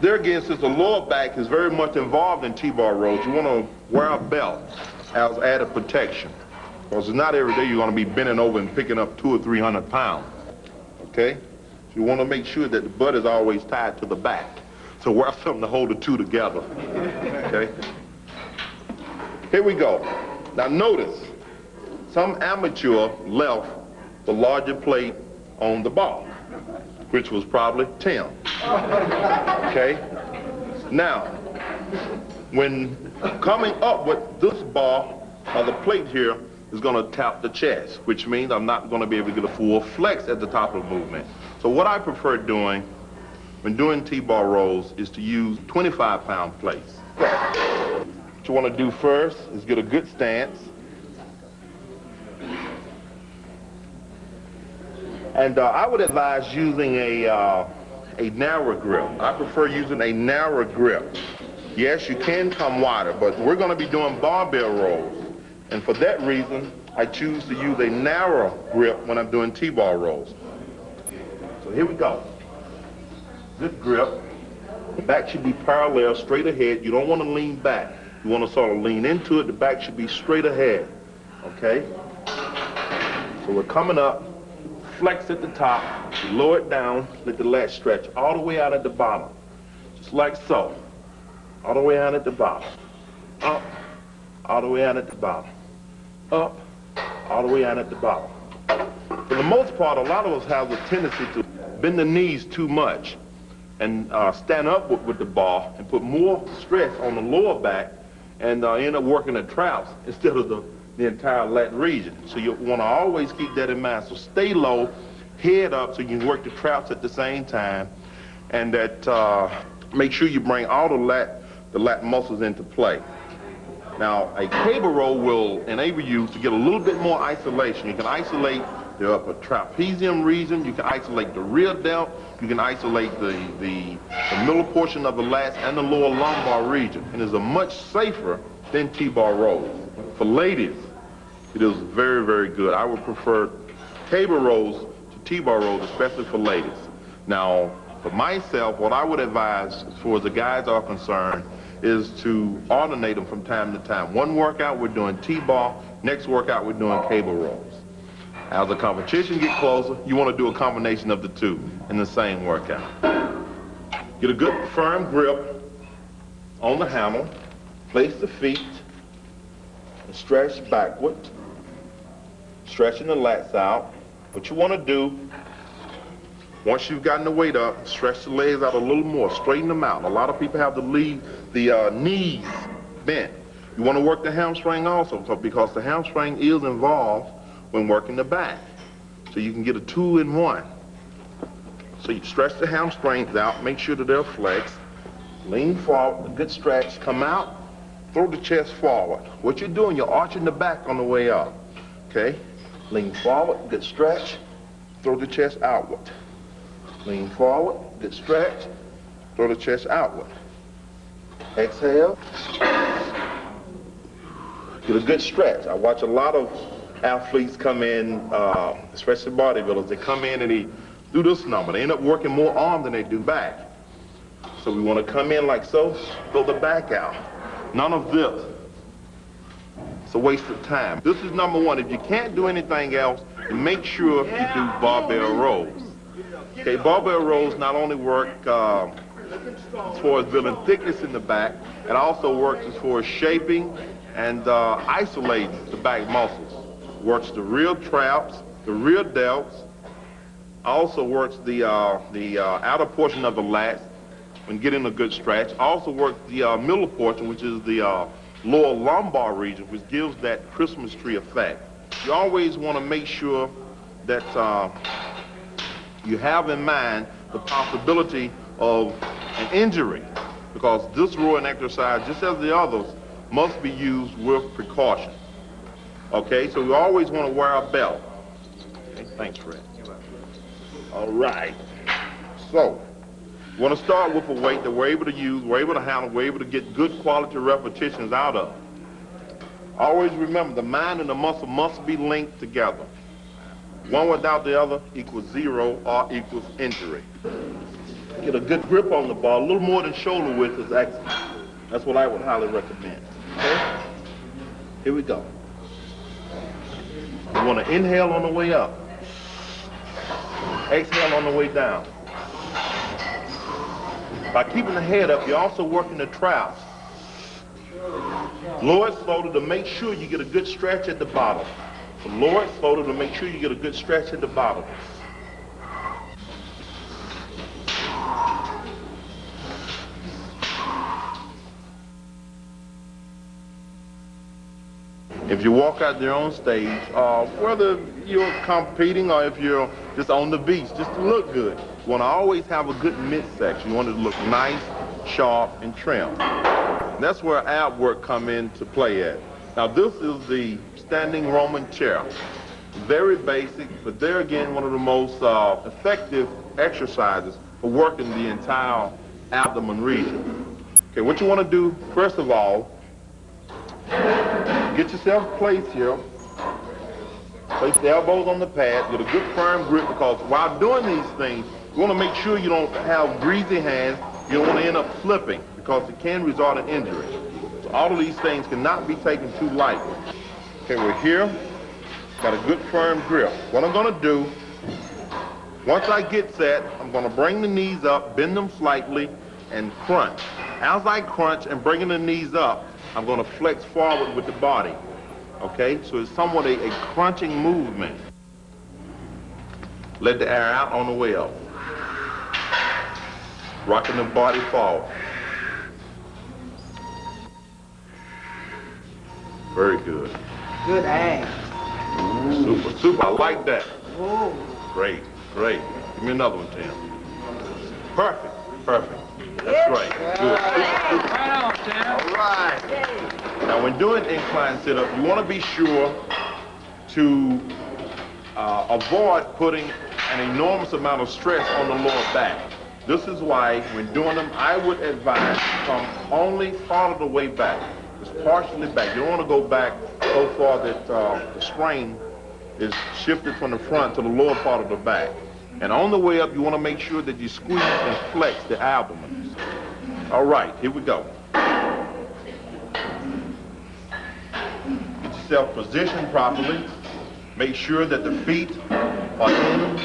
B: There again, since the lower back is very much involved in T-bar rows, you want to wear a belt as added protection. Because it's not every day you're going to be bending over and picking up 200 or 300 pounds. Okay? So you want to make sure that the butt is always tied to the back. So wear something to hold the two together. Okay? Here we go. Now notice, some amateur left the larger plate on the bar, which was probably Tim. Okay? Now, when coming up with this bar, the plate here is going to tap the chest, which means I'm not going to be able to get a full flex at the top of the movement. So what I prefer doing when doing T-bar rolls is to use 25-pound plates. What you want to do first is get a good stance. And I would advise using a narrow grip. I prefer using a narrow grip. Yes, you can come wider, but we're going to be doing barbell rolls. And for that reason, I choose to use a narrow grip when I'm doing T-bar rolls. So here we go. Good grip. The back should be parallel, straight ahead. You don't want to lean back. You want to sort of lean into it. The back should be straight ahead. Okay? So we're coming up. Flex at the top. Lower it down. Let the lat stretch all the way out at the bottom. Just like so. All the way out at the bottom. Up. All the way out at the bottom. Up. All the way out at the bottom. For the most part, a lot of us have the tendency to bend the knees too much. and stand up with the bar and put more stress on the lower back and end up working the traps instead of the entire lat region. So you want to always keep that in mind. So stay low, head up, so you can work the traps at the same time, and that make sure you bring all the lat muscles into play. Now, a cable roll will enable you to get a little bit more isolation. You can isolate the upper trapezium region, you can isolate the rear delt, you can isolate the middle portion of the lats and the lower lumbar region. And it's a much safer than T-bar rolls. For ladies, it is very, very good. I would prefer cable rolls to T-bar rolls, especially for ladies. Now, for myself, what I would advise as far as the guys are concerned is to alternate them from time to time. One workout we're doing T-bar, next workout we're doing cable rolls. As the competition gets closer, you want to do a combination of the two in the same workout. Get a good firm grip on the handle, place the feet, and stretch backward, stretching the lats out. What you want to do, once you've gotten the weight up, stretch the legs out a little more, straighten them out. A lot of people have to leave the knees bent. You want to work the hamstring also, because the hamstring is involved when working the back. So you can get a 2-in-1. So you stretch the hamstrings out, make sure that they're flexed, lean forward, a good stretch, come out, throw the chest forward. What you're doing, you're arching the back on the way up, okay? Lean forward, good stretch, throw the chest outward. Lean forward, good stretch, throw the chest outward. Exhale. Get a good stretch. I watch a lot of athletes come in, especially bodybuilders, they come in and they do this number. They end up working more arm than they do back. So we want to come in like so, throw the back out. None of this. It's a waste of time. This is number one. If you can't do anything else, make sure you do barbell rolls. Okay, barbell rolls not only work as far as building thickness in the back, it also works as far as shaping and isolating the back muscles. Works the rear traps, the rear delts, also works the outer portion of the lats when getting a good stretch, also works the middle portion, which is the lower lumbar region, which gives that Christmas tree effect. You always want to make sure that you have in mind the possibility of an injury, because this rowing exercise, just as the others, must be used with precaution. Okay, so we always want to wear a belt. Okay, thanks, Fred. All right. So, we want to start with a weight that we're able to use, we're able to handle, we're able to get good quality repetitions out of. Always remember, the mind and the muscle must be linked together. One without the other equals zero or equals injury. Get a good grip on the ball, a little more than shoulder width is excellent. That's what I would highly recommend. Okay? Here we go. You want to inhale on the way up. Exhale on the way down. By keeping the head up, you're also working the traps. Lower it slowly to make sure you get a good stretch at the bottom. So lower it slowly to make sure you get a good stretch at the bottom. If you walk out there on stage, whether you're competing or if you're just on the beach, just to look good, you want to always have a good midsection. You want it to look nice, sharp, and trim. And that's where ab work come into play at. Now this is the standing Roman chair. Very basic, but there again, one of the most effective exercises for working the entire abdomen region. Okay, what you want to do, first of all, get yourself placed here. Place the elbows on the pad. Get a good firm grip, because while doing these things, you want to make sure you don't have greasy hands. You don't want to end up slipping, because it can result in injury. So all of these things cannot be taken too lightly. Okay, we're here. Got a good firm grip. What I'm going to do, once I get set, I'm going to bring the knees up, bend them slightly, and crunch. As I crunch and bringing the knees up, I'm going to flex forward with the body. Okay, so it's somewhat a crunching movement. Let the air out on the way up. Rocking the body forward. Very good.
G: Good aim.
B: Super, super. I like that.
G: Whoa.
B: Great, great. Give me another one, Tim. Perfect, perfect. That's great. Good.
H: Right on, Tim.
B: All right. Now, when doing incline sit-up, you want to be sure to avoid putting an enormous amount of stress on the lower back. This is why, when doing them, I would advise to come only part of the way back. Just partially back. You don't want to go back so far that the strain is shifted from the front to the lower part of the back. And on the way up, you want to make sure that you squeeze and flex the abdomen. All right, here we go. Get yourself positioned properly. Make sure that the feet are in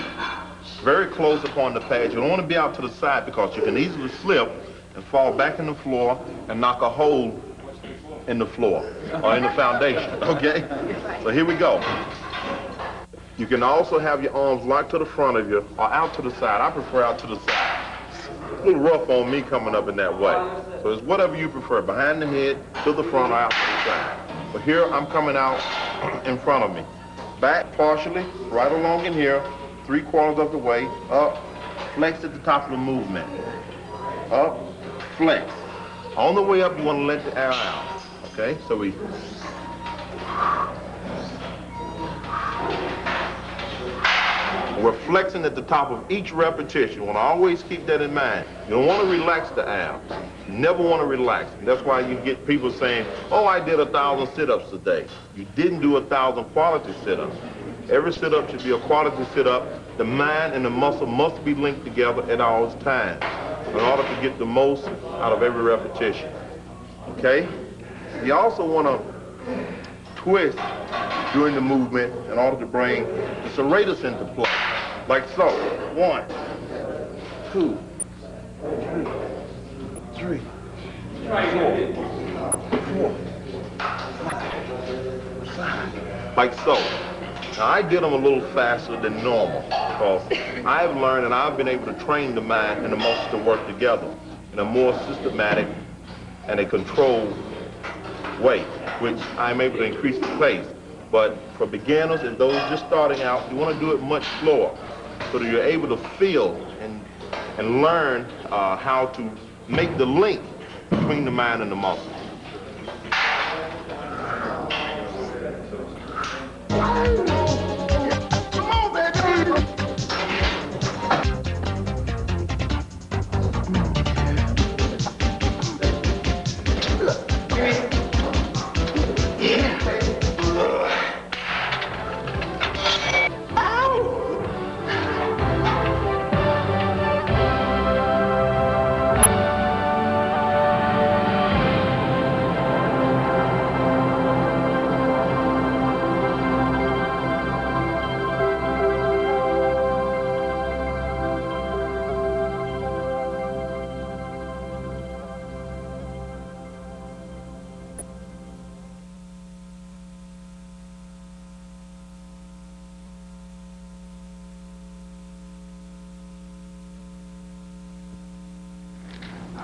B: very close upon the pad. You don't want to be out to the side because you can easily slip and fall back in the floor and knock a hole in the floor or in the foundation, okay? So here we go. You can also have your arms locked to the front of you or out to the side. I prefer out to the side. It's a little rough on me coming up in that way. So it's whatever you prefer, behind the head, to the front, or out to the side. But here I'm coming out in front of me. Back partially, right along in here, 3/4 of the way, up, flex at the top of the movement. Up, flex. On the way up, you want to let the air out. Okay, so we... We're flexing at the top of each repetition. You want to always keep that in mind. You don't want to relax the abs. You never want to relax. And that's why you get people saying, oh, I did 1,000 sit-ups today. You didn't do 1,000 quality sit-ups. Every sit-up should be a quality sit-up. The mind and the muscle must be linked together at all times in order to get the most out of every repetition. Okay? You also want to twist during the movement in order to bring the serratus into play. Like so. 1, 2, 3, 4, 5. Like so. Now, I did them a little faster than normal because I've learned and I've been able to train the mind and the muscles to work together in a more systematic and a controlled way, which I'm able to increase the pace. But for beginners and those just starting out, you want to do it much slower so that you're able to feel and learn how to make the link between the mind and the muscles.
C: Come on, baby!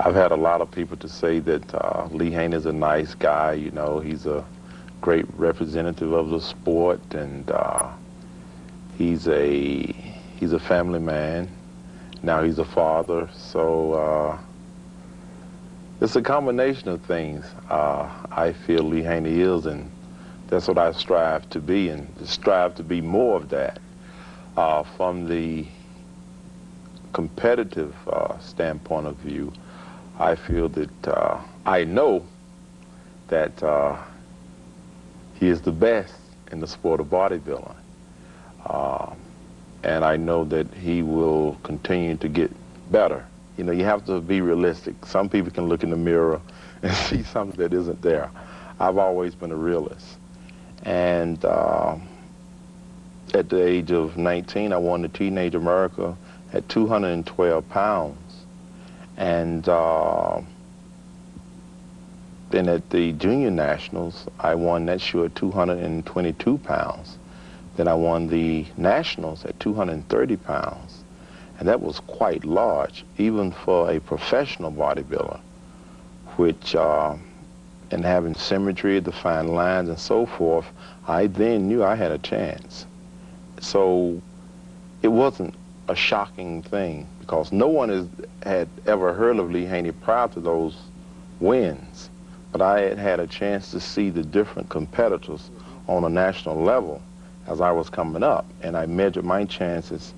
A: I've had a lot of people to say that Lee Haney is a nice guy. You know, he's a great representative of the sport, and he's a family man. Now he's a father, so it's a combination of things. I feel Lee Haney is, and that's what I strive to be, and strive to be more of that. From the competitive standpoint of view, I feel that I know that he is the best in the sport of bodybuilding. And I know that he will continue to get better. You know, you have to be realistic. Some people can look in the mirror and see something that isn't there. I've always been a realist. And at the age of 19, I won the Teenage America at 212 pounds. And then at the Junior Nationals, I won that show at 222 pounds. Then I won the Nationals at 230 pounds. And that was quite large, even for a professional bodybuilder, which, and having symmetry, defined lines, and so forth, I then knew I had a chance. So it wasn't a shocking thing, because no one had ever heard of Lee Haney prior to those wins. But I had had a chance to see the different competitors on a national level as I was coming up, and I measured my chances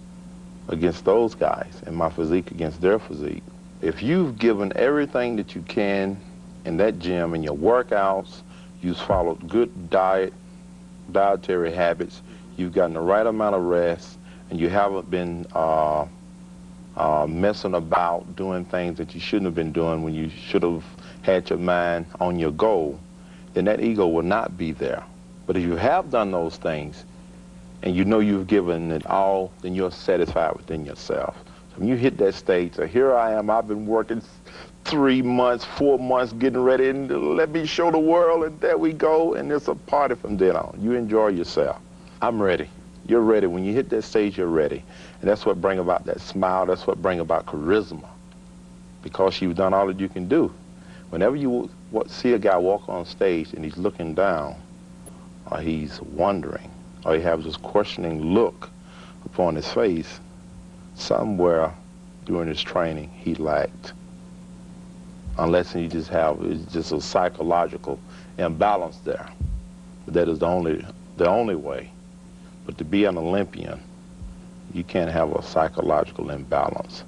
A: against those guys and my physique against their physique. If you've given everything that you can in that gym, in your workouts, you've followed good dietary habits, you've gotten the right amount of rest, and you haven't been messing about doing things that you shouldn't have been doing when you should have had your mind on your goal, then that ego will not be there. But if you have done those things and you know you've given it all, then you're satisfied within yourself. So when you hit that stage, so here I am, I've been working 3 months, 4 months, getting ready, and let me show the world, and there we go, and it's a party from then on. You enjoy yourself. I'm ready. You're ready. When you hit that stage, you're ready. And that's what brings about that smile. That's what brings about charisma, because you've done all that you can do. Whenever you see a guy walk on stage and he's looking down, or he's wondering, or he has this questioning look upon his face, somewhere during his training he lacked. Unless you just have, it's just a psychological imbalance there. But that is the only way. But to be an Olympian, you can't have a psychological imbalance.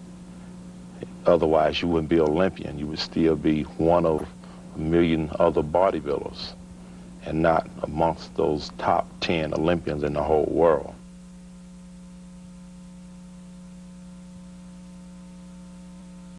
A: Otherwise, you wouldn't be an Olympian. You would still be one of a million other bodybuilders and not amongst those top 10 Olympians in the whole world.